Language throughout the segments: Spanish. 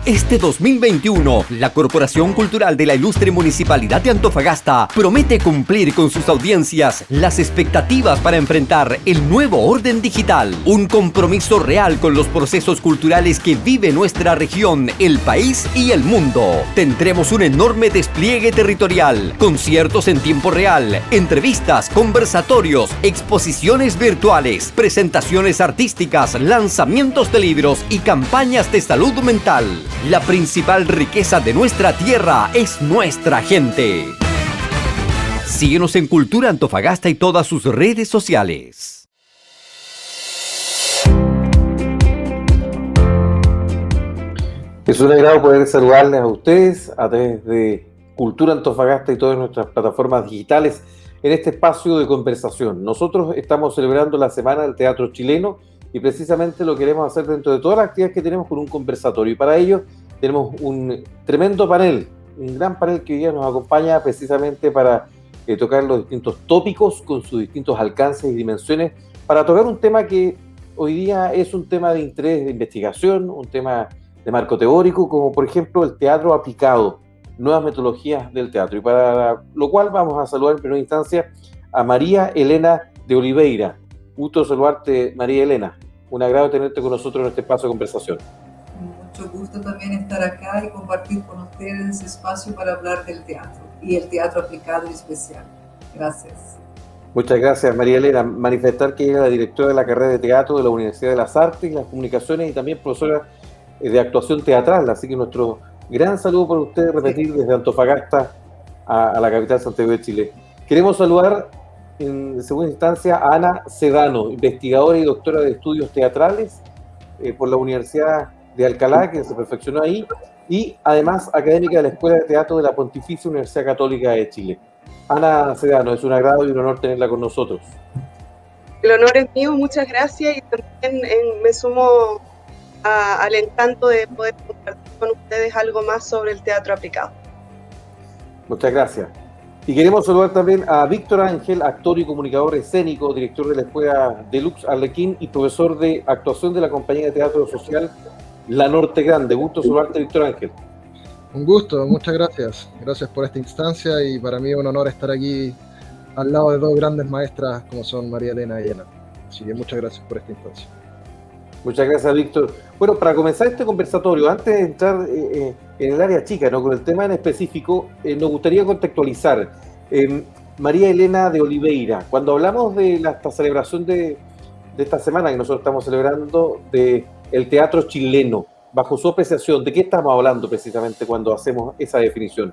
Este 2021, la Corporación Cultural de la Ilustre Municipalidad de Antofagasta promete cumplir con sus audiencias las expectativas para enfrentar el nuevo orden digital. Un compromiso real con los procesos culturales que vive nuestra región, el país y el mundo. Tendremos un enorme despliegue territorial, conciertos en tiempo real, entrevistas, conversatorios, exposiciones virtuales, presentaciones artísticas, lanzamientos de libros y campañas de salud mental. La principal riqueza de nuestra tierra es nuestra gente. Síguenos en Cultura Antofagasta y todas sus redes sociales. Es un agrado poder saludarles a ustedes a través de Cultura Antofagasta y todas nuestras plataformas digitales en este espacio de conversación. Nosotros estamos celebrando la Semana del Teatro Chileno y precisamente lo queremos hacer dentro de todas las actividades que tenemos con un conversatorio. Y para ello tenemos un tremendo panel, un gran panel que hoy día nos acompaña precisamente para tocar los distintos tópicos con sus distintos alcances y dimensiones, para tocar un tema que hoy día es un tema de interés de investigación, un tema de marco teórico, como por ejemplo el teatro aplicado, nuevas metodologías del teatro. Y para lo cual vamos a saludar en primera instancia a María Elena de Oliveira. Gusto saludarte, María Elena. Un agrado tenerte con nosotros en este espacio de conversación. Mucho gusto también estar acá y compartir con ustedes ese espacio para hablar del teatro y el teatro aplicado y especial. Gracias. Muchas gracias, María Elena. Manifestar que ella es la directora de la carrera de teatro de la Universidad de las Artes y las Comunicaciones y también profesora de actuación teatral. Así que nuestro gran saludo por ustedes, repetir desde Antofagasta a la capital Santiago de Chile. Queremos saludar en segunda instancia a Ana Sedano, investigadora y doctora de estudios teatrales por la Universidad de Alcalá, que se perfeccionó ahí, y además académica de la Escuela de Teatro de la Pontificia Universidad Católica de Chile. Ana Sedano, es un agrado y un honor tenerla con nosotros. El honor es mío, muchas gracias, y también me sumo al encanto de poder compartir con ustedes algo más sobre el teatro aplicado. Muchas gracias. Y queremos saludar también a Víctor Ángel, actor y comunicador escénico, director de la Escuela Deluxe Arlequín y profesor de actuación de la compañía de teatro social La Norte Grande. Gusto saludarte, Víctor Ángel. Un gusto, muchas gracias. Gracias por esta instancia y para mí es un honor estar aquí al lado de dos grandes maestras como son María Elena y Ana. Así que muchas gracias por esta instancia. Muchas gracias, Víctor. Bueno, para comenzar este conversatorio, antes de entrar en el área chica, ¿no?, con el tema en específico, nos gustaría contextualizar. María Elena de Oliveira, cuando hablamos de esta celebración de esta semana que nosotros estamos celebrando, de el teatro chileno, bajo su apreciación, ¿de qué estamos hablando precisamente cuando hacemos esa definición?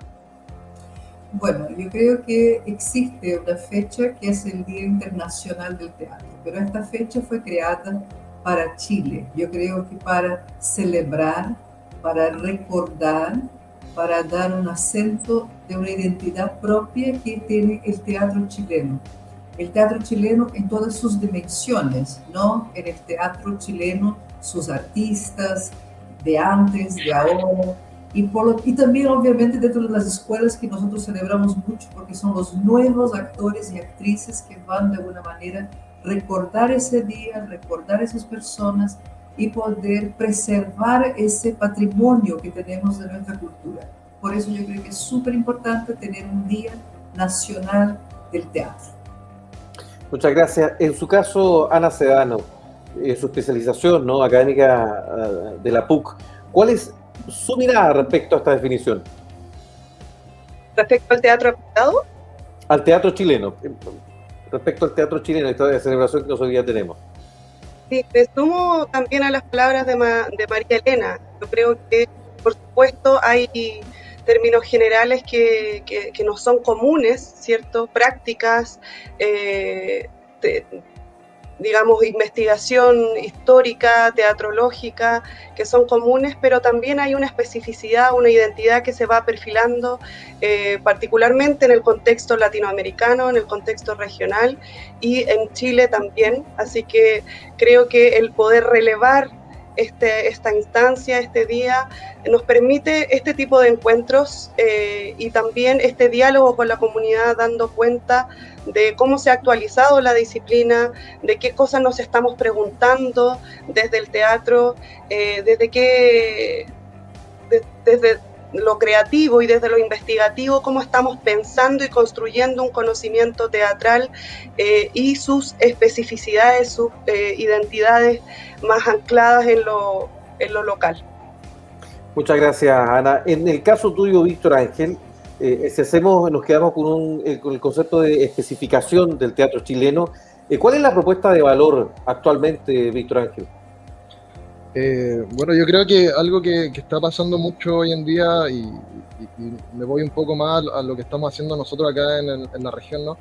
Bueno, yo creo que existe una fecha que es el Día Internacional del Teatro, pero esta fecha fue creada para Chile. Yo creo que para celebrar, para recordar, para dar un acento de una identidad propia que tiene el teatro chileno. El teatro chileno en todas sus dimensiones, ¿no? En el teatro chileno, sus artistas de antes, de ahora, y también obviamente dentro de las escuelas que nosotros celebramos mucho porque son los nuevos actores y actrices que van de alguna manera recordar ese día, recordar esas personas y poder preservar ese patrimonio que tenemos de nuestra cultura. Por eso yo creo que es súper importante tener un Día Nacional del Teatro. Muchas gracias. En su caso, Ana Sedano, su especialización, ¿no?, académica de la PUC, ¿cuál es su mirada respecto a esta definición? ¿Respecto al teatro aplicado? Al teatro chileno. Respecto al teatro chileno, esta celebración que nosotros ya tenemos. Sí, me sumo también a las palabras de María Elena. Yo creo que, por supuesto, hay términos generales que no son comunes, ¿cierto? Prácticas, digamos, investigación histórica, teatrológica, que son comunes, pero también hay una especificidad, una identidad que se va perfilando, particularmente en el contexto latinoamericano, en el contexto regional y en Chile también. Así que creo que el poder relevar esta instancia, este día, nos permite este tipo de encuentros y también este diálogo con la comunidad, dando cuenta de cómo se ha actualizado la disciplina, de qué cosas nos estamos preguntando desde el teatro, desde desde lo creativo y desde lo investigativo, cómo estamos pensando y construyendo un conocimiento teatral y sus especificidades, sus identidades más ancladas en lo local. Muchas gracias, Ana. En el caso tuyo, Víctor Ángel, nos quedamos con el concepto de especificación del teatro chileno. ¿Cuál es la propuesta de valor actualmente, Víctor Ángel? Bueno, yo creo que algo que está pasando mucho hoy en día, y me voy un poco más a lo que estamos haciendo nosotros acá en la región, ¿no?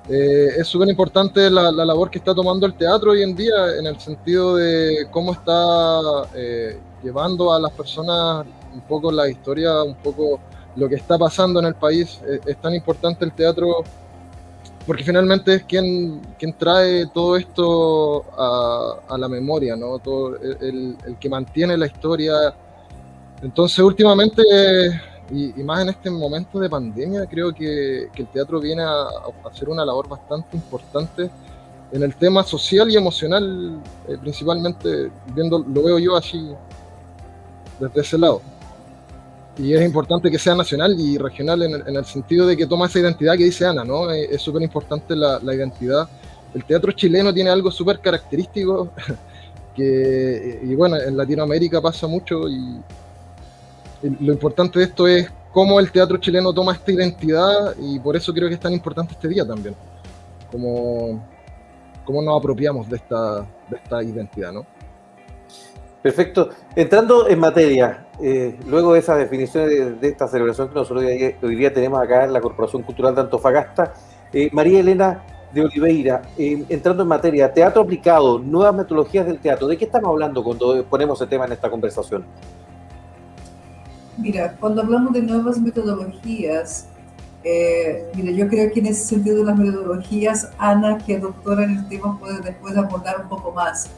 Es súper importante la labor que está tomando el teatro hoy en día, en el sentido de cómo está llevando a las personas un poco la historia, un poco lo que está pasando en el país. Es tan importante el teatro porque finalmente es quien trae todo esto a la memoria, ¿no? Todo el que mantiene la historia. Entonces, últimamente, y más en este momento de pandemia, creo que el teatro viene a hacer una labor bastante importante en el tema social y emocional, principalmente, lo veo yo así, desde ese lado. Y es importante que sea nacional y regional en el sentido de que toma esa identidad que dice Ana, ¿no? Es súper importante la identidad. El teatro chileno tiene algo súper característico y bueno, en Latinoamérica pasa mucho y lo importante de esto es cómo el teatro chileno toma esta identidad, y por eso creo que es tan importante este día también. Cómo nos apropiamos de esta identidad, ¿no? Perfecto. Entrando en materia, luego de esas definiciones de esta celebración que nosotros hoy día tenemos acá en la Corporación Cultural de Antofagasta, María Elena de Oliveira, entrando en materia, teatro aplicado, nuevas metodologías del teatro, ¿de qué estamos hablando cuando ponemos el tema en esta conversación? Mira, cuando hablamos de nuevas metodologías, mira, yo creo que en ese sentido de las metodologías, Ana, que es doctora en el tema, puede después abordar un poco más.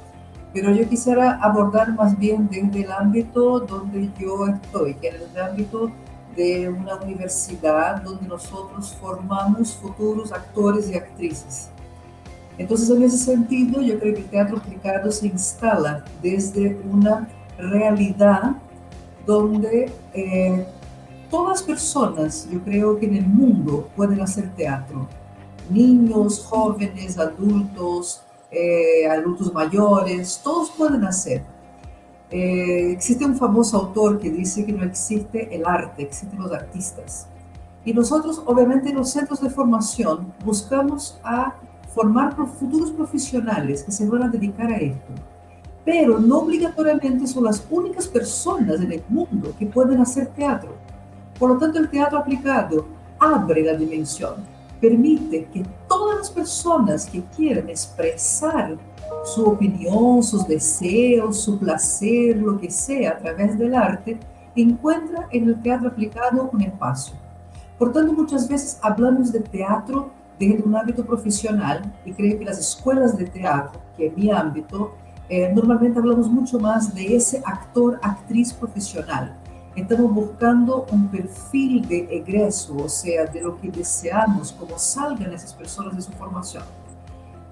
Pero yo quisiera abordar más bien desde el ámbito donde yo estoy, que es el ámbito de una universidad donde nosotros formamos futuros actores y actrices. Entonces, en ese sentido, yo creo que el teatro aplicado se instala desde una realidad donde todas las personas, yo creo que en el mundo, pueden hacer teatro. Niños, jóvenes, adultos mayores, todos pueden hacer. Existe un famoso autor que dice que no existe el arte, existen los artistas. Y nosotros, obviamente, en los centros de formación buscamos a formar futuros profesionales que se van a dedicar a esto. Pero no obligatoriamente son las únicas personas en el mundo que pueden hacer teatro. Por lo tanto, el teatro aplicado abre la dimensión, permite que todas las personas que quieran expresar su opinión, sus deseos, su placer, lo que sea, a través del arte, encuentran en el teatro aplicado un espacio. Por tanto, muchas veces hablamos de teatro desde un ámbito profesional, y creo que las escuelas de teatro, que es mi ámbito, normalmente hablamos mucho más de ese actor, actriz profesional. Estamos buscando un perfil de egreso, o sea, de lo que deseamos, cómo salgan esas personas de su formación.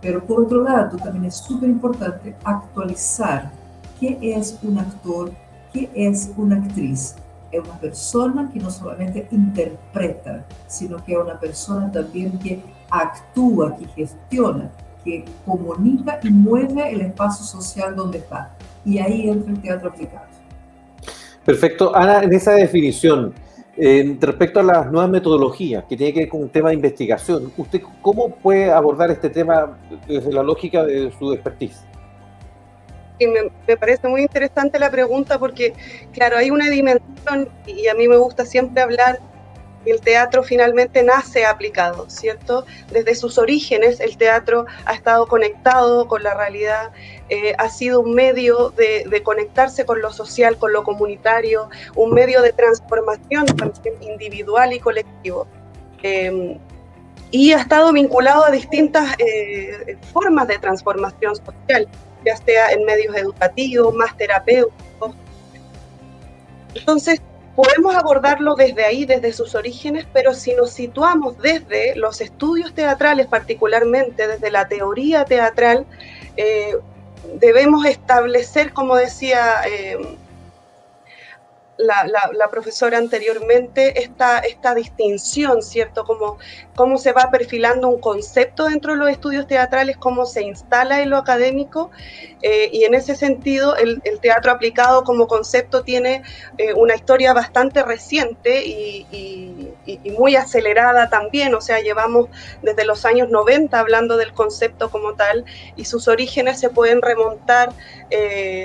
Pero por otro lado, también es súper importante actualizar qué es un actor, qué es una actriz. Es una persona que no solamente interpreta, sino que es una persona también que actúa, que gestiona, que comunica y mueve el espacio social donde está. Y ahí entra el teatro aplicado. Perfecto. Ana, en esa definición, respecto a las nuevas metodologías que tiene que ver con un tema de investigación, ¿usted cómo puede abordar este tema desde la lógica de su expertise? Y me parece muy interesante la pregunta porque, claro, hay una dimensión, y a mí me gusta siempre hablar, el teatro finalmente nace aplicado, ¿cierto? Desde sus orígenes el teatro ha estado conectado con la realidad, ha sido un medio de conectarse con lo social, con lo comunitario, un medio de transformación también individual y colectivo. Y ha estado vinculado a distintas formas de transformación social, ya sea en medios educativos, más terapéuticos. Entonces, podemos abordarlo desde ahí, desde sus orígenes, pero si nos situamos desde los estudios teatrales, particularmente desde la teoría teatral, debemos establecer, como decía, la profesora anteriormente, esta distinción, ¿cierto? Cómo se va perfilando un concepto dentro de los estudios teatrales, cómo se instala en lo académico, y en ese sentido el teatro aplicado como concepto tiene una historia bastante reciente y muy acelerada también, o sea, llevamos desde los años 90 hablando del concepto como tal, y sus orígenes se pueden remontar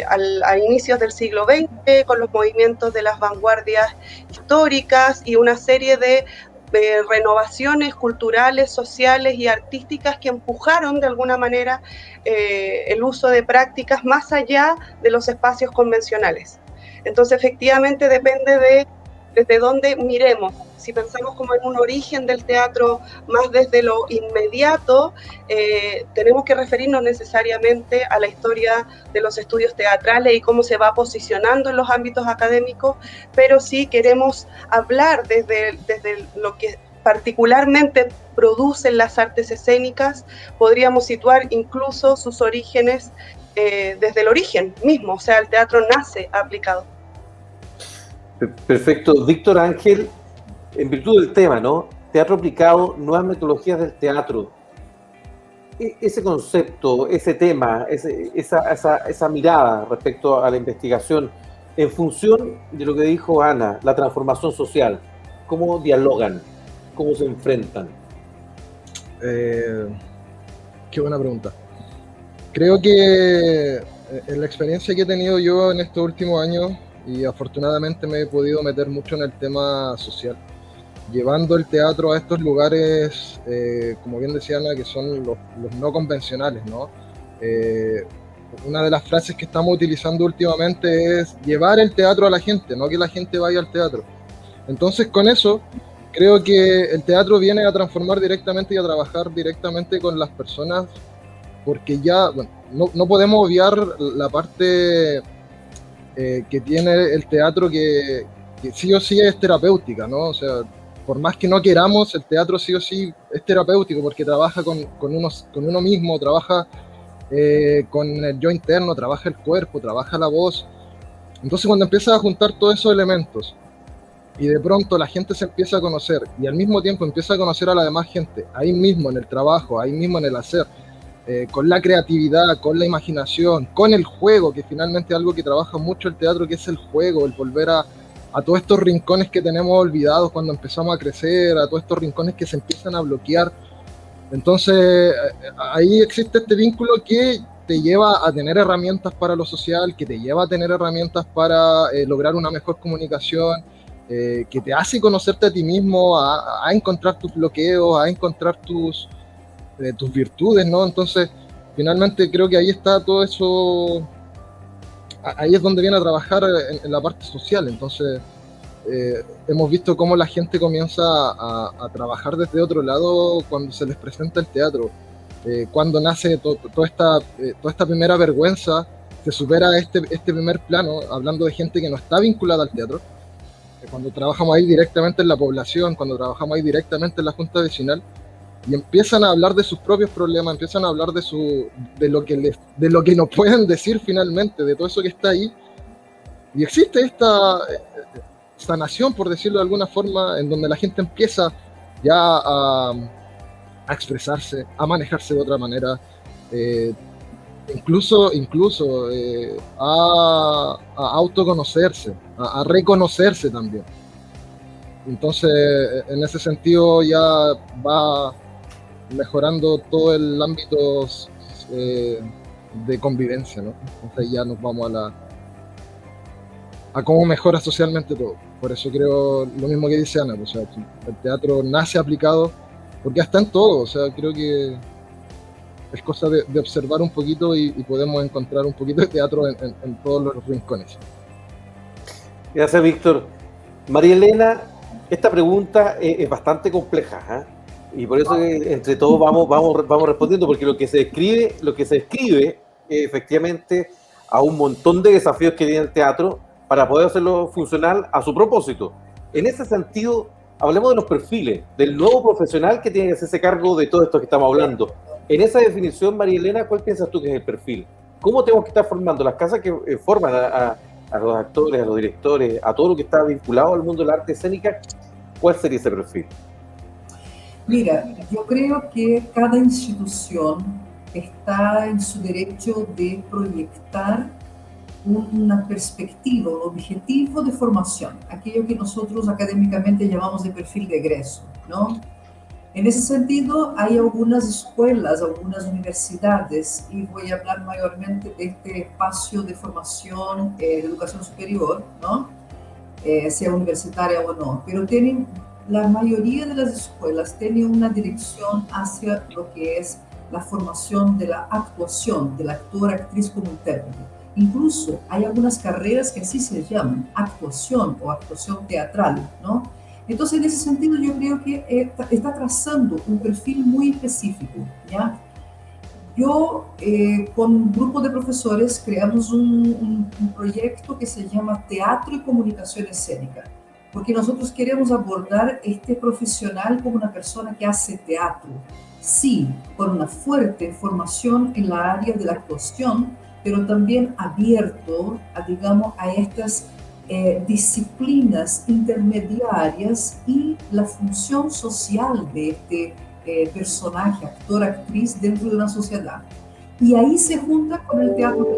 a inicios del siglo XX, con los movimientos de las vanguardias históricas y una serie de renovaciones culturales, sociales y artísticas que empujaron de alguna manera el uso de prácticas más allá de los espacios convencionales. Entonces, efectivamente, depende desde dónde miremos. Si pensamos como en un origen del teatro más desde lo inmediato, tenemos que referirnos necesariamente a la historia de los estudios teatrales y cómo se va posicionando en los ámbitos académicos, pero si queremos hablar desde lo que particularmente producen las artes escénicas, podríamos situar incluso sus orígenes desde el origen mismo, o sea, el teatro nace aplicado. Perfecto. Víctor Ángel, en virtud del tema, ¿no? Teatro aplicado, nuevas metodologías del teatro. Ese concepto, ese tema, esa mirada respecto a la investigación, en función de lo que dijo Ana, la transformación social, ¿cómo dialogan? ¿Cómo se enfrentan? Qué buena pregunta. Creo que en la experiencia que he tenido yo en estos últimos años, y afortunadamente me he podido meter mucho en el tema social, llevando el teatro a estos lugares, como bien decía Ana, que son los no convencionales, ¿no? Una de las frases que estamos utilizando últimamente es llevar el teatro a la gente, no que la gente vaya al teatro. Entonces, con eso, creo que el teatro viene a transformar directamente y a trabajar directamente con las personas, porque ya, bueno, no podemos obviar la parte que tiene el teatro que sí o sí es terapéutica, ¿no? O sea, por más que no queramos, el teatro sí o sí es terapéutico porque trabaja con uno mismo, trabaja con el yo interno, trabaja el cuerpo, trabaja la voz. Entonces, cuando empiezas a juntar todos esos elementos y de pronto la gente se empieza a conocer y al mismo tiempo empieza a conocer a la demás gente, ahí mismo en el trabajo, ahí mismo en el hacer, con la creatividad, con la imaginación, con el juego, que finalmente es algo que trabaja mucho el teatro, que es el juego, el volver a todos estos rincones que tenemos olvidados cuando empezamos a crecer, a todos estos rincones que se empiezan a bloquear. Entonces, ahí existe este vínculo que te lleva a tener herramientas para lo social, que te lleva a tener herramientas para lograr una mejor comunicación, que te hace conocerte a ti mismo, a encontrar tus bloqueos, a encontrar tus virtudes, ¿no? Entonces, finalmente creo que ahí está todo eso, ahí es donde viene a trabajar en la parte social. Entonces, hemos visto cómo la gente comienza a trabajar desde otro lado cuando se les presenta el teatro, cuando nace toda esta primera vergüenza, se supera este primer plano, hablando de gente que no está vinculada al teatro, cuando trabajamos ahí directamente en la población, cuando trabajamos ahí directamente en la junta vecinal, y empiezan a hablar de sus propios problemas, empiezan a hablar de lo que nos pueden decir finalmente, de todo eso que está ahí. Y existe esta sanación, por decirlo de alguna forma, en donde la gente empieza ya a expresarse, a manejarse de otra manera, incluso a autoconocerse, a reconocerse también. Entonces, en ese sentido ya va mejorando todo el ámbito de convivencia, ¿no? Entonces ya nos vamos a cómo mejora socialmente todo. Por eso creo lo mismo que dice Ana, o sea, el teatro nace aplicado, porque está en todo, o sea, creo que es cosa de observar un poquito y podemos encontrar un poquito de teatro en todos los rincones. Gracias, Víctor. María Elena, esta pregunta es bastante compleja, ¿eh? Y por eso entre todos vamos respondiendo, porque lo que se describe efectivamente a un montón de desafíos que tiene el teatro para poder hacerlo funcional a su propósito. En ese sentido, hablemos de los perfiles, del nuevo profesional que tiene que hacerse cargo de todo esto que estamos hablando. En esa definición, María Elena, ¿cuál piensas tú que es el perfil? ¿Cómo tenemos que estar formando las casas que forman a a los actores, a los directores, a todo lo que está vinculado al mundo de la arte escénica, ¿cuál sería ese perfil? Mira, yo creo que cada institución está en su derecho de proyectar una perspectiva, un objetivo de formación, aquello que nosotros académicamente llamamos de perfil de egreso, ¿no? En ese sentido, hay algunas escuelas, algunas universidades, y voy a hablar mayormente de este espacio de formación de educación superior, ¿no? Sea universitaria o no, pero tienen, la mayoría de las escuelas tienen una dirección hacia lo que es la formación de la actuación, del actor, actriz como intérprete. Incluso hay algunas carreras que así se llaman, actuación o actuación teatral, ¿no? Entonces, en ese sentido, yo creo que está trazando un perfil muy específico, ¿ya? Yo, con un grupo de profesores, creamos un proyecto que se llama Teatro y Comunicación Escénica, porque nosotros queremos abordar este profesional como una persona que hace teatro, sí, con una fuerte formación en la área de la actuación, pero también abierto a, digamos, a estas disciplinas intermediarias y la función social de este personaje, actor, actriz dentro de una sociedad. Y ahí se junta con el teatro.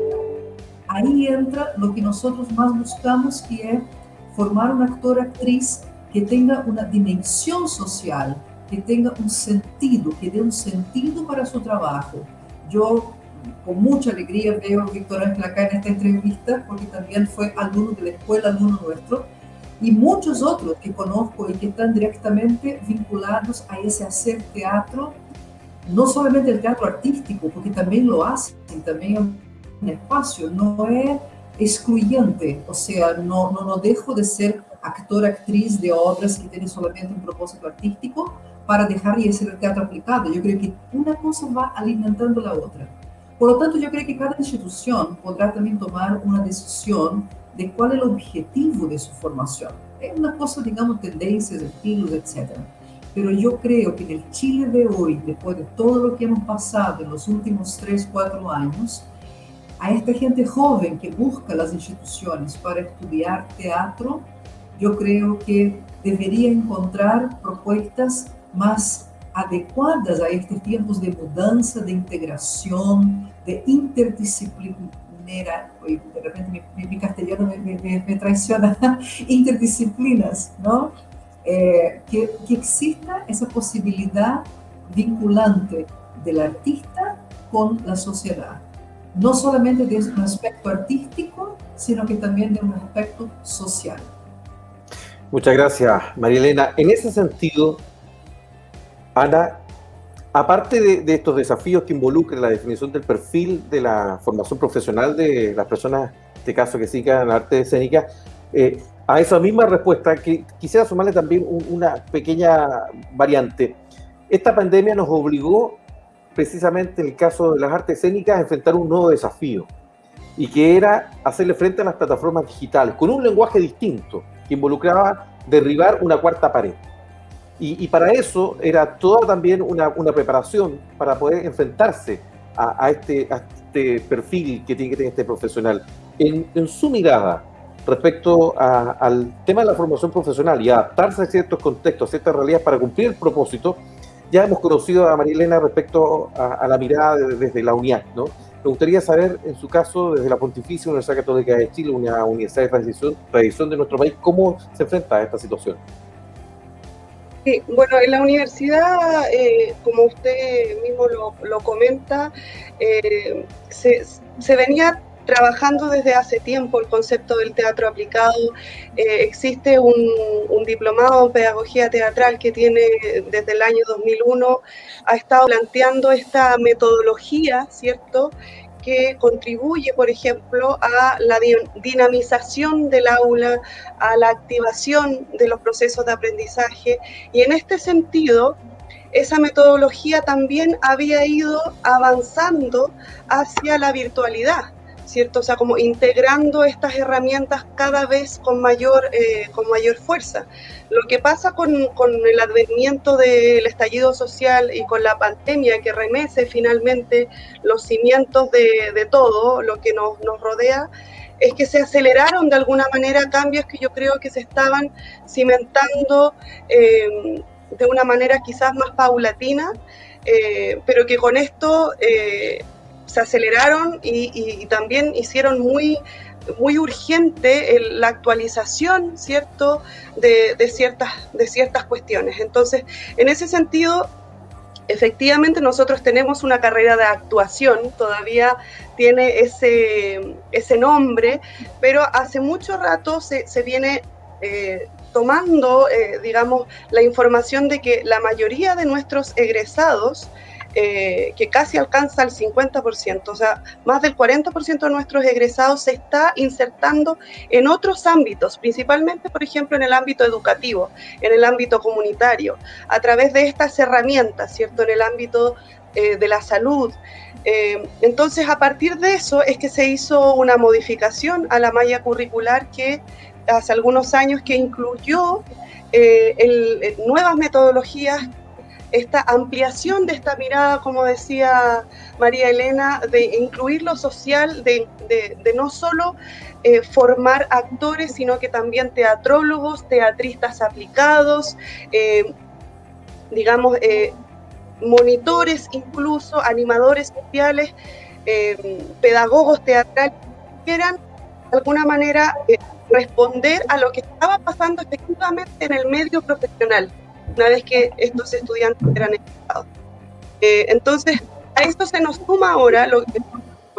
Ahí entra lo que nosotros más buscamos, que es formar un actor, actriz que tenga una dimensión social, que tenga un sentido, que dé un sentido para su trabajo. Yo con mucha alegría veo a Víctor Ángel acá en esta entrevista, porque también fue alumno de la escuela, alumno nuestro, y muchos otros que conozco y que están directamente vinculados a ese hacer teatro, no solamente el teatro artístico, porque también lo hacen, también es un espacio, no es excluyente, o sea, no dejo de ser actor, actriz de obras que tienen solamente un propósito artístico para dejar de hacer el teatro aplicado. Yo creo que una cosa va alimentando la otra. Por lo tanto, yo creo que cada institución podrá también tomar una decisión de cuál es el objetivo de su formación. Es una cosa, digamos, tendencias, estilos, etc. Pero yo creo que en el Chile de hoy, después de todo lo que hemos pasado en los últimos 3, 4 años, a esta gente joven que busca las instituciones para estudiar teatro, yo creo que debería encontrar propuestas más adecuadas a estos tiempos de mudanza, de integración, de interdisciplinaria, de repente mi castellano me traiciona, interdisciplinas, ¿no? Que exista esa posibilidad vinculante del artista con la sociedad. No solamente de un aspecto artístico, sino que también de un aspecto social. Muchas gracias, María Elena. En ese sentido, Ana, aparte de estos desafíos que involucran la definición del perfil de la formación profesional de las personas, en este caso que sigan arte escénica, a esa misma respuesta quisiera sumarle también una pequeña variante. Esta pandemia nos obligó, precisamente en el caso de las artes escénicas, a enfrentar un nuevo desafío, y que era hacerle frente a las plataformas digitales, con un lenguaje distinto, que involucraba derribar una cuarta pared. Y para eso era toda también una preparación para poder enfrentarse a este perfil que tiene que tener este profesional. En su mirada, respecto al tema de la formación profesional y adaptarse a ciertos contextos, a ciertas realidades para cumplir el propósito, ya hemos conocido a María Elena respecto a la mirada desde la UNIAC, ¿no? Me gustaría saber, en su caso, desde la Pontificia Universidad Católica de Chile, una universidad de tradición de nuestro país, ¿cómo se enfrenta a esta situación? Sí, bueno, en la universidad, como usted mismo lo comenta, se venía trabajando desde hace tiempo el concepto del teatro aplicado. Existe un diplomado en pedagogía teatral que tiene desde el año 2001, ha estado planteando esta metodología, ¿cierto?, que contribuye, por ejemplo, a la dinamización del aula, a la activación de los procesos de aprendizaje. Y en este sentido, esa metodología también había ido avanzando hacia la virtualidad, ¿cierto? O sea, como integrando estas herramientas cada vez con mayor fuerza. Lo que pasa con el advenimiento del estallido social y con la pandemia que remece finalmente los cimientos de todo lo que nos rodea, es que se aceleraron de alguna manera cambios que yo creo que se estaban cimentando de una manera quizás más paulatina, pero que con esto se aceleraron y también hicieron muy urgente la actualización, ¿cierto?, de ciertas cuestiones. Entonces, en ese sentido, efectivamente nosotros tenemos una carrera de actuación, todavía tiene ese nombre, pero hace mucho rato se viene tomando, digamos, la información de que la mayoría de nuestros egresados, que casi alcanza el 50%, o sea, más del 40% de nuestros egresados se está insertando en otros ámbitos, principalmente, por ejemplo, en el ámbito educativo, en el ámbito comunitario, a través de estas herramientas, ¿cierto?, en el ámbito de la salud. Entonces, a partir de eso es que se hizo una modificación a la malla curricular que hace algunos años que incluyó nuevas metodologías, esta ampliación de esta mirada, como decía María Elena, de incluir lo social, de no solo formar actores, sino que también teatrólogos, teatristas aplicados, digamos, monitores incluso, animadores sociales, pedagogos teatrales, que quieran de alguna manera responder a lo que estaba pasando efectivamente en el medio profesional, una vez que estos estudiantes eran egresados. Entonces, a esto se nos suma ahora lo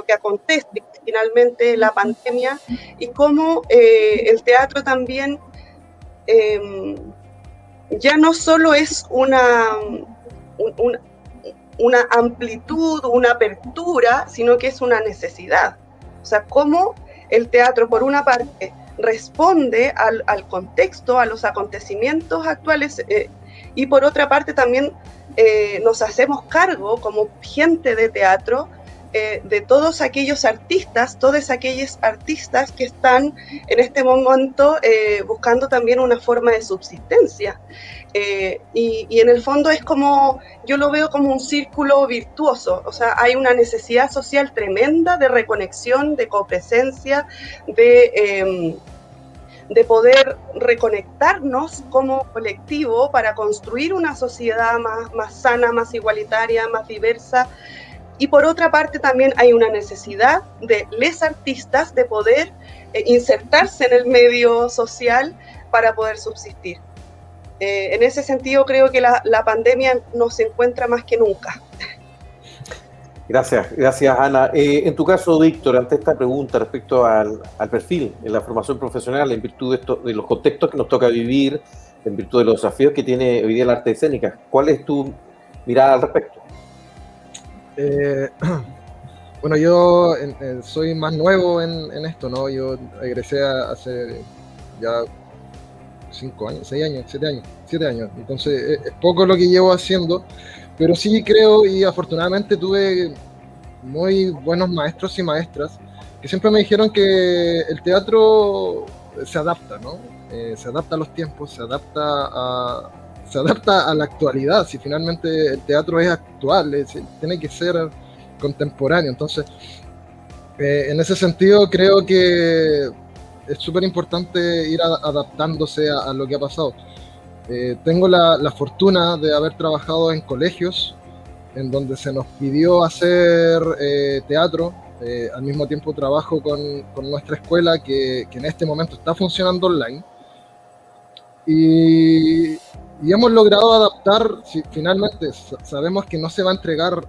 que acontece finalmente, la pandemia, y cómo el teatro también ya no solo es una amplitud, una apertura, sino que es una necesidad. O sea, cómo el teatro, por una parte, responde al contexto, a los acontecimientos actuales, y por otra parte también nos hacemos cargo como gente de teatro de todos aquellos artistas, todas aquellas artistas que están en este momento buscando también una forma de subsistencia. Y en el fondo es como, yo lo veo como un círculo virtuoso, o sea, hay una necesidad social tremenda de reconexión, de copresencia, de poder reconectarnos como colectivo para construir una sociedad más sana, más igualitaria, más diversa. Y por otra parte también hay una necesidad de los artistas de poder insertarse en el medio social para poder subsistir. En ese sentido creo que la pandemia nos encuentra más que nunca. Gracias Ana. En tu caso, Víctor, ante esta pregunta respecto al perfil en la formación profesional, en virtud de los contextos que nos toca vivir, en virtud de los desafíos que tiene hoy día el arte escénica, ¿cuál es tu mirada al respecto? Bueno, yo soy más nuevo en esto, ¿no? Yo egresé hace ya 5 años, 6 años, 7 años. Entonces es poco lo que llevo haciendo, pero sí creo, y afortunadamente tuve muy buenos maestros y maestras que siempre me dijeron que el teatro se adapta, ¿no? Se adapta a los tiempos, se adapta a la actualidad. Si finalmente el teatro es actual, tiene que ser contemporáneo. Entonces, en ese sentido creo que es súper importante ir adaptándose a lo que ha pasado. Tengo la fortuna de haber trabajado en colegios en donde se nos pidió hacer teatro. Al mismo tiempo trabajo con nuestra escuela que en este momento está funcionando online. Y hemos logrado adaptar, finalmente sabemos que no se va a entregar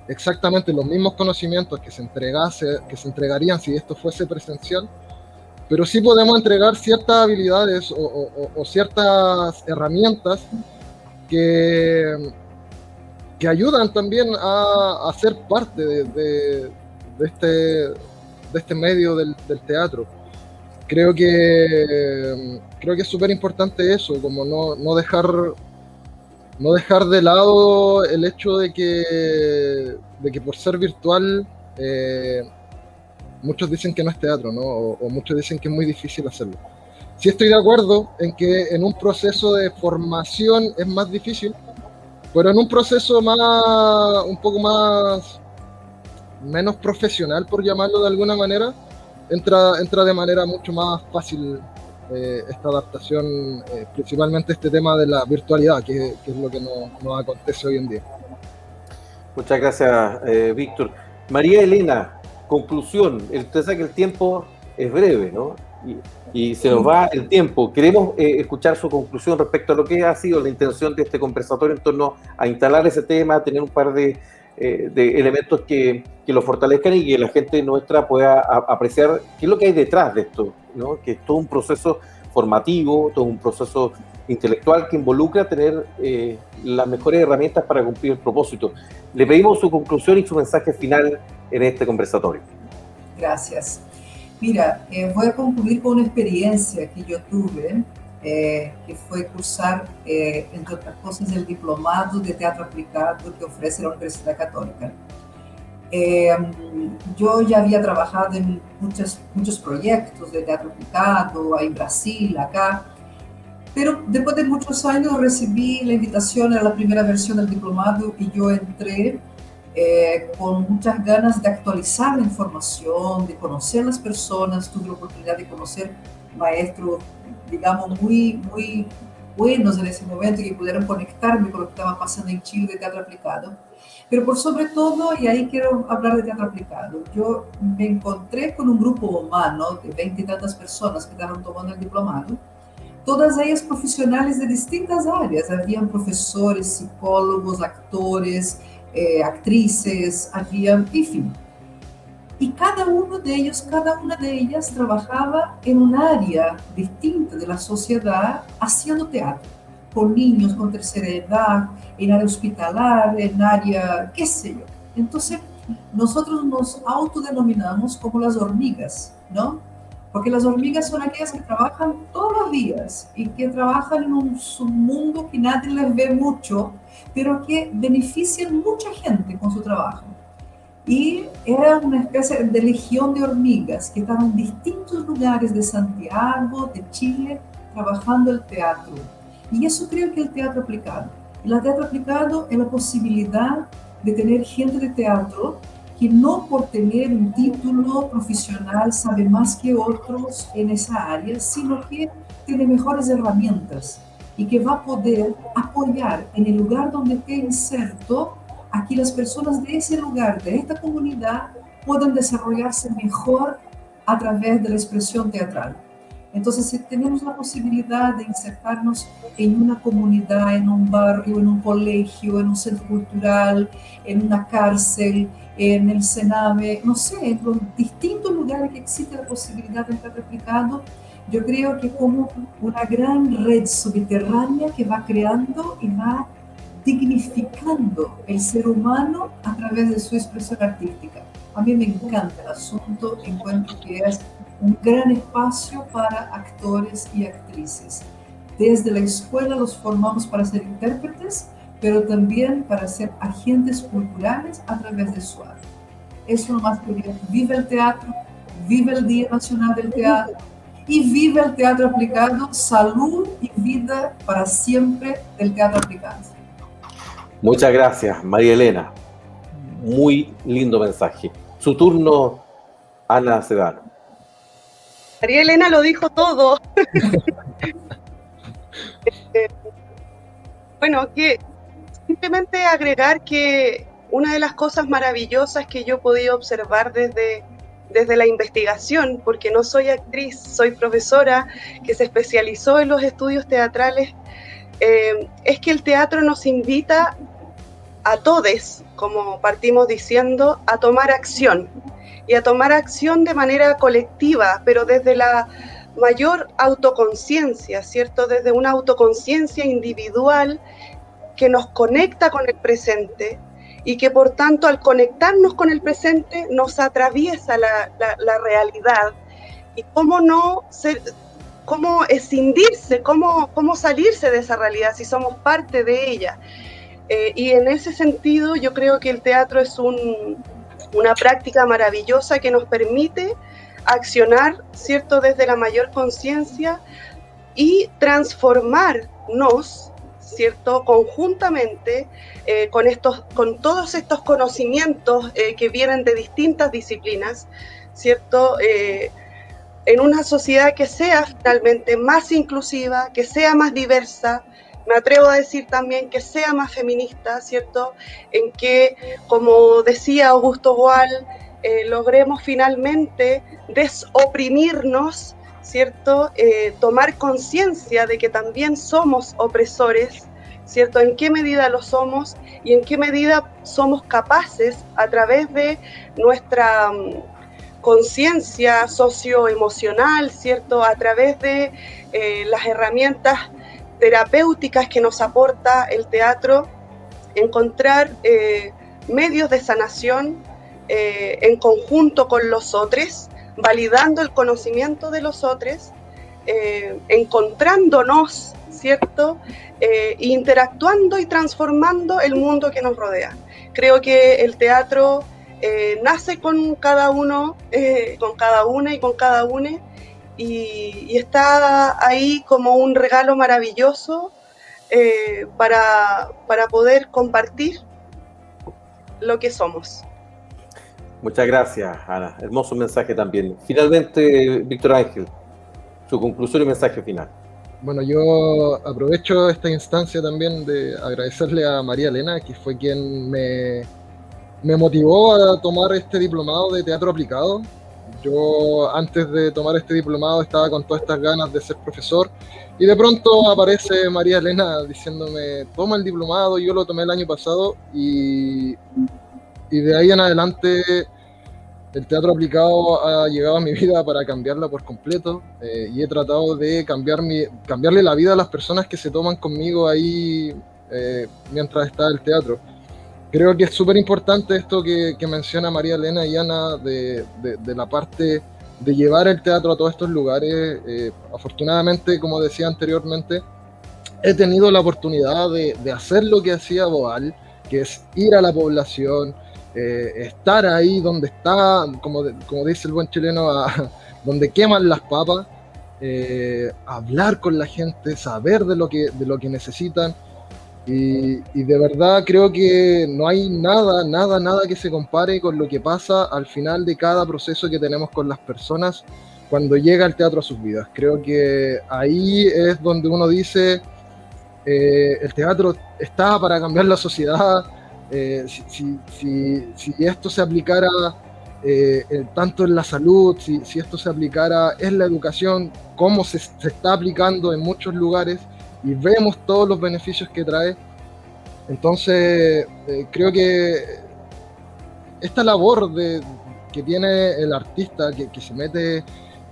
exactamente los mismos conocimientos que se entregarían si esto fuese presencial, pero sí podemos entregar ciertas habilidades o ciertas herramientas que ayudan también a ser parte de este medio del teatro. Creo que es súper importante eso, como no dejar de lado el hecho de que por ser virtual muchos dicen que no es teatro, ¿no? O muchos dicen que es muy difícil hacerlo. Sí estoy de acuerdo en que en un proceso de formación es más difícil, pero en un proceso un poco menos profesional, por llamarlo de alguna manera, entra de manera mucho más fácil esta adaptación, principalmente este tema de la virtualidad, que es lo que nos acontece hoy en día. Muchas gracias, Víctor. María Elena, conclusión. Usted sabe que el tiempo es breve, ¿no? Y se nos va el tiempo. Queremos escuchar su conclusión respecto a lo que ha sido la intención de este conversatorio en torno a instalar ese tema, tener un par de elementos que lo fortalezcan y que la gente nuestra pueda apreciar qué es lo que hay detrás de esto, ¿no? Que es todo un proceso formativo, todo un proceso intelectual que involucra tener las mejores herramientas para cumplir el propósito. Le pedimos su conclusión y su mensaje final en este conversatorio. Gracias. Mira, voy a concluir con una experiencia que yo tuve, que fue cursar, entre otras cosas, el diplomado de teatro aplicado que ofrece la Universidad Católica. Yo ya había trabajado en muchos proyectos de teatro aplicado, en Brasil, acá, pero después de muchos años recibí la invitación a la primera versión del diplomado y yo entré con muchas ganas de actualizar la información, de conocer a las personas. Tuve la oportunidad de conocer maestros, digamos, muy buenos en ese momento, que pudieron conectarme con lo que estaba pasando en Chile de teatro aplicado. Pero por sobre todo, y ahí quiero hablar de teatro aplicado, yo me encontré con un grupo humano de 20 y tantas personas que estaban tomando el diplomado, todas ellas profesionales de distintas áreas. Habían profesores, psicólogos, actores, actrices, había, en fin. Y cada uno de ellos, cada una de ellas trabajaba en un área distinta de la sociedad haciendo teatro, con niños con tercera edad, en área hospitalar, en área, qué sé yo. Entonces, nosotros nos autodenominamos como las hormigas, ¿no? Porque las hormigas son aquellas que trabajan todos los días y que trabajan en un submundo que nadie les ve mucho, pero que benefician mucha gente con su trabajo. Y era una especie de legión de hormigas que estaban en distintos lugares de Santiago, de Chile, trabajando el teatro. Y eso creo que el teatro aplicado. El teatro aplicado es la posibilidad de tener gente de teatro que no por tener un título profesional sabe más que otros en esa área, sino que tiene mejores herramientas y que va a poder apoyar en el lugar donde esté inserto a que las personas de ese lugar, de esta comunidad, puedan desarrollarse mejor a través de la expresión teatral. Entonces, si tenemos la posibilidad de insertarnos en una comunidad, en un barrio, en un colegio, en un centro cultural, en una cárcel, en el Sename, no sé, en los distintos lugares que existe la posibilidad de estar replicando, yo creo que como una gran red subterránea que va creando y va dignificando el ser humano a través de su expresión artística. A mí me encanta el asunto, encuentro que es un gran espacio para actores y actrices. Desde la escuela los formamos para ser intérpretes, pero también para ser agentes culturales a través de su arte. Eso nomás quería. Vive el teatro, vive el Día Nacional del Teatro y vive el teatro aplicado. Salud y vida para siempre del teatro aplicado. Muchas gracias, María Elena. Muy lindo mensaje. Su turno, Ana Sedano. María Elena lo dijo todo. Bueno, que simplemente agregar que una de las cosas maravillosas que yo he podido observar desde la investigación, porque no soy actriz, soy profesora que se especializó en los estudios teatrales, es que el teatro nos invita a todos, como partimos diciendo, a tomar acción, y a tomar acción de manera colectiva, pero desde la mayor autoconciencia, ¿cierto? Desde una autoconciencia individual que nos conecta con el presente y que por tanto al conectarnos con el presente nos atraviesa la realidad. Y cómo escindirse, cómo salirse de esa realidad si somos parte de ella. Y en ese sentido yo creo que el teatro es una práctica maravillosa que nos permite accionar, ¿cierto?, desde la mayor conciencia y transformarnos, ¿cierto?, conjuntamente con todos estos conocimientos que vienen de distintas disciplinas, ¿cierto? En una sociedad que sea finalmente más inclusiva, que sea más diversa, me atrevo a decir también que sea más feminista, ¿cierto? En que, como decía Augusto Boal, logremos finalmente desoprimirnos, ¿cierto? Tomar conciencia de que también somos opresores, ¿cierto? En qué medida lo somos y en qué medida somos capaces, a través de nuestra conciencia socioemocional, ¿cierto? A través de las herramientas terapéuticas que nos aporta el teatro, encontrar medios de sanación en conjunto con los otros, validando el conocimiento de los otros, encontrándonos, ¿cierto? Interactuando y transformando el mundo que nos rodea. Creo que el teatro nace con cada uno, con cada una y con cada une, y está ahí como un regalo maravilloso para poder compartir lo que somos. Muchas gracias, Ana. Hermoso mensaje también. Finalmente, Víctor Ángel, su conclusión y mensaje final. Bueno, yo aprovecho esta instancia también de agradecerle a María Elena, que fue quien me motivó a tomar este diplomado de teatro aplicado. Yo antes de tomar este diplomado estaba con todas estas ganas de ser profesor y de pronto aparece María Elena diciéndome, toma el diplomado. Yo lo tomé el año pasado y de ahí en adelante el teatro aplicado ha llegado a mi vida para cambiarla por completo, y he tratado de cambiarle la vida a las personas que se toman conmigo ahí mientras está el teatro. Creo que es súper importante esto que menciona María Elena y Ana de la parte de llevar el teatro a todos estos lugares. Afortunadamente, como decía anteriormente, he tenido la oportunidad de hacer lo que hacía Boal, que es ir a la población, estar ahí donde está, como dice el buen chileno, donde queman las papas, hablar con la gente, saber de lo que necesitan. Y de verdad creo que no hay nada que se compare con lo que pasa al final de cada proceso que tenemos con las personas cuando llega el teatro a sus vidas. Creo que ahí es donde uno dice, el teatro está para cambiar la sociedad. Si esto se aplicara tanto en la salud, si esto se aplicara en la educación, como se está aplicando en muchos lugares, y vemos todos los beneficios que trae. Entonces creo que esta labor que tiene el artista que se mete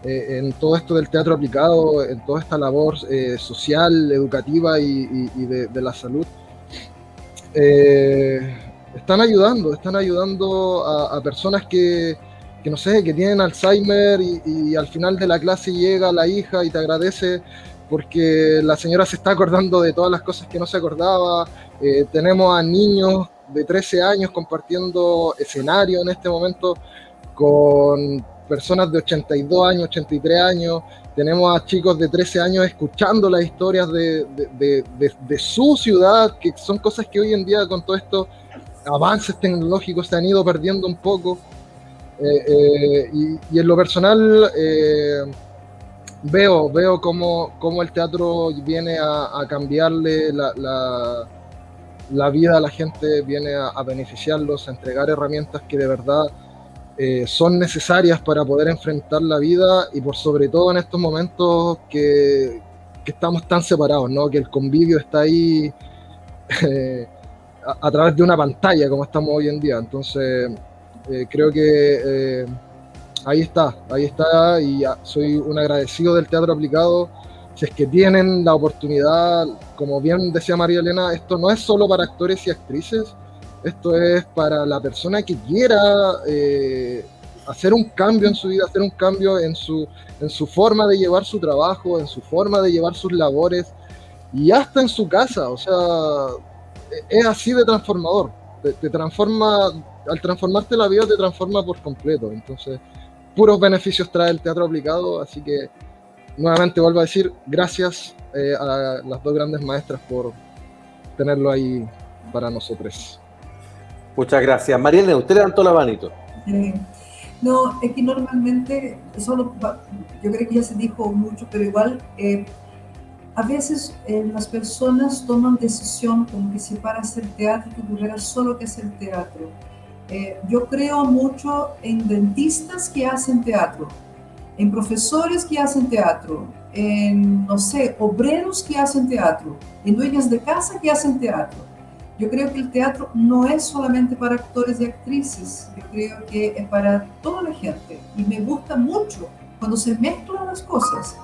en todo esto del teatro aplicado, en toda esta labor social, educativa y de la salud, están ayudando a personas que no sé, que tienen Alzheimer y al final de la clase llega la hija y te agradece porque la señora se está acordando de todas las cosas que no se acordaba. Tenemos a niños de 13 años compartiendo escenario en este momento con personas de 82 años, 83 años. Tenemos a chicos de 13 años escuchando las historias de su ciudad, que son cosas que hoy en día con todos estos avances tecnológicos se han ido perdiendo un poco. Y en lo personal veo cómo el teatro viene a cambiarle la vida a la gente, viene a beneficiarlos, a entregar herramientas que de verdad son necesarias para poder enfrentar la vida, y por sobre todo en estos momentos que estamos tan separados, ¿no? Que el convivio está ahí a través de una pantalla como estamos hoy en día. Entonces creo que ahí está, y soy un agradecido del teatro aplicado. Si es que tienen la oportunidad, como bien decía María Elena, esto no es solo para actores y actrices, esto es para la persona que quiera hacer un cambio en su vida, hacer un cambio en su forma de llevar su trabajo, en su forma de llevar sus labores, y hasta en su casa. O sea, es así de transformador, te transforma. Al transformarte la vida te transforma por completo. Entonces, puros beneficios trae el teatro aplicado, así que nuevamente vuelvo a decir gracias a las dos grandes maestras por tenerlo ahí para nosotros. Muchas gracias. Marielena, usted levantó la manito. No, es que normalmente, yo creo que ya se dijo mucho, pero igual a veces las personas toman decisión como que si para hacer teatro tu carrera solo que hacer teatro. Yo creo mucho en dentistas que hacen teatro, en profesores que hacen teatro, en, no sé, obreros que hacen teatro, en dueñas de casa que hacen teatro. Yo creo que el teatro no es solamente para actores y actrices, yo creo que es para toda la gente y me gusta mucho cuando se mezclan las cosas.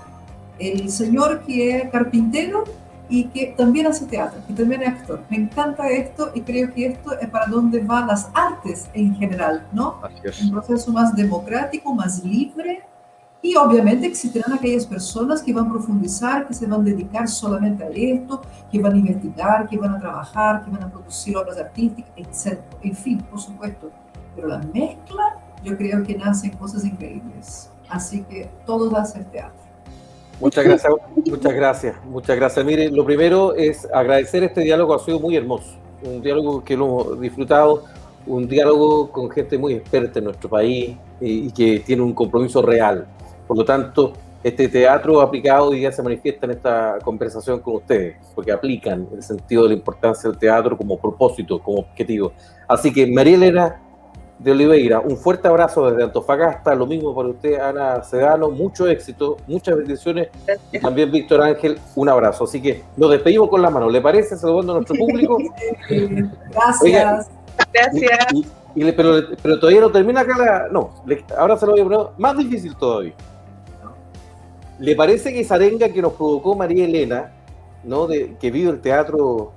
El señor que es carpintero y que también hace teatro, que también es actor. Me encanta esto y creo que esto es para donde van las artes en general, ¿no? Así es. Un proceso más democrático, más libre. Y obviamente existirán aquellas personas que van a profundizar, que se van a dedicar solamente a esto, que van a investigar, que van a trabajar, que van a producir obras artísticas, etc. En fin, por supuesto. Pero la mezcla, yo creo que nacen cosas increíbles. Así que todos hacen teatro. Muchas gracias, muchas gracias, muchas gracias. Mire, lo primero es agradecer este diálogo, ha sido muy hermoso, un diálogo que lo hemos disfrutado, un diálogo con gente muy experta en nuestro país y que tiene un compromiso real. Por lo tanto, este teatro aplicado hoy día se manifiesta en esta conversación con ustedes, porque aplican el sentido de la importancia del teatro como propósito, como objetivo. Así que, María Elena de Oliveira, un fuerte abrazo desde Antofagasta, lo mismo para usted, Ana Sedano, mucho éxito, muchas bendiciones, y también Víctor Ángel, un abrazo. Así que nos despedimos con las manos, ¿le parece? Saludando a nuestro público. Gracias. Oiga, Gracias. pero todavía no termina acá ahora se lo voy a poner más difícil todavía. ¿Le parece que esa arenga que nos provocó María Elena, ¿no? Que vive el teatro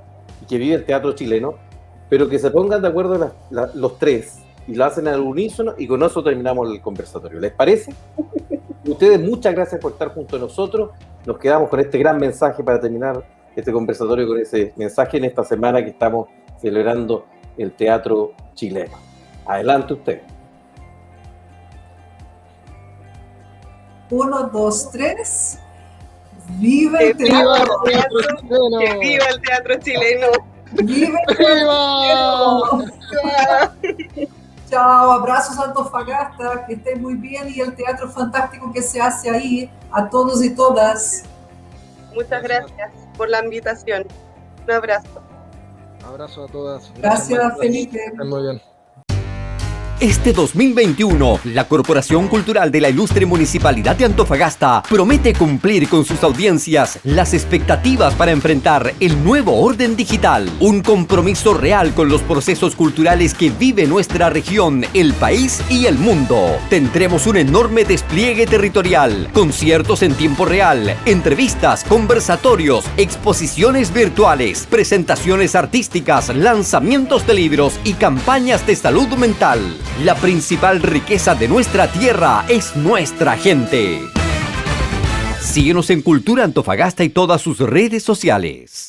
chileno, pero que se pongan de acuerdo los tres y lo hacen al unísono y con eso terminamos el conversatorio? ¿Les parece? Ustedes, muchas gracias por estar junto a nosotros. Nos quedamos con este gran mensaje para terminar este conversatorio, con ese mensaje en esta semana que estamos celebrando el teatro chileno. Adelante usted. 1, 2, 3. ¡Viva el ¡Que viva teatro! el teatro chileno! ¡Que viva el teatro chileno! ¡Viva el teatro chileno! Chao, abrazos a Antofagasta, que estén muy bien y el teatro fantástico que se hace ahí, a todos y todas. Muchas gracias por la invitación. Un abrazo. Abrazo a todas. Gracias, Felipe. Estén muy bien. Este 2021, la Corporación Cultural de la Ilustre Municipalidad de Antofagasta promete cumplir con sus audiencias las expectativas para enfrentar el nuevo orden digital. Un compromiso real con los procesos culturales que vive nuestra región, el país y el mundo. Tendremos un enorme despliegue territorial, conciertos en tiempo real, entrevistas, conversatorios, exposiciones virtuales, presentaciones artísticas, lanzamientos de libros y campañas de salud mental. La principal riqueza de nuestra tierra es nuestra gente. Síguenos en Cultura Antofagasta y todas sus redes sociales.